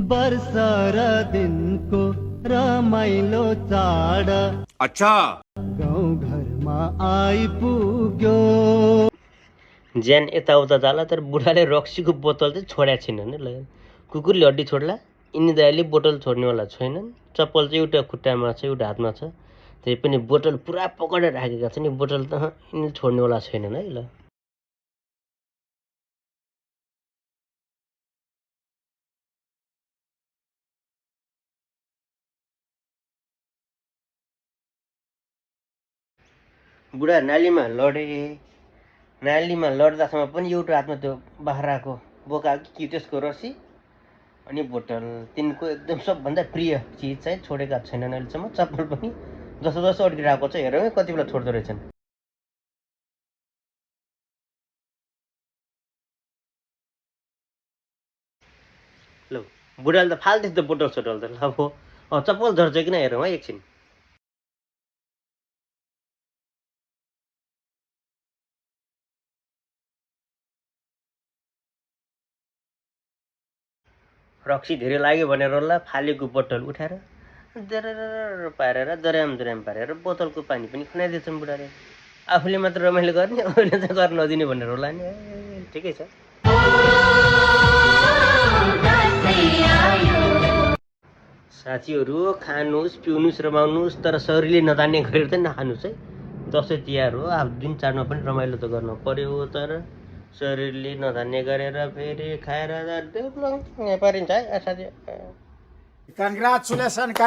वर्षा र दिनको रमाइलो चाड अच्छा गाउँ घरमा आइपुग्यो। ज्यान यताउता जाला तर बुढाले रक्सीको बोतल चाहिँ छोडेको छैन नि ल। कुकुरले हड्डी छोड्ला, यिनी दाइले बोतल छोड्नेवाला छैनन्। चप्पल चाहिँ एउटा खुट्टामा छ, एउटा हातमा छ। त्यही पनि बोतल पुरा पकडेर राखेका छन्। यो बोतल त यिनीले छोड्नेवाला छैनन् है ल। बुढा नालीमा लडे, नालीमा लड्दासम्म पनि एउटा हातमा त्यो बाख्राको बोका कि त्यसको रसी अनि बोतल, तिनको एकदम सबभन्दा प्रिय चिज चाहिँ छोडेका छैनन् अहिलेसम्म। चप्पल पनि जसो जसो अड्किरहेको छ हेरौँ है कति बेला छोड्दो रहेछन्। ल बुढाले त फाल्दैछ त बोतल सोटल त। अब चप्पल झर्छ किन हेरौँ है एकछिन। रक्सी धेरै लाग्यो भनेर होला फालेको बोतल उठाएर दरेर पारेर दर्याम पारेर बोतलको पानी पनि खनाइदिएछन् बुढाले। आफूले मात्र रमाइलो गर्ने, अरूले चाहिँ गर्न नदिने भनेर होला नि। ठिकै छ। साथीहरू खानुहोस्, पिउनुहोस्, रमाउनुहोस्, तर शरीरले नतान्ने गरेर चाहिँ नखानुहोस् है। दसैँ तिहार हो, अब जुन चाडमा पनि रमाइलो त गर्नु पर्यो, तर शरीरले नधान्ने गरेर फेरि खाएर पारिन्छ है साथी। Congratulations.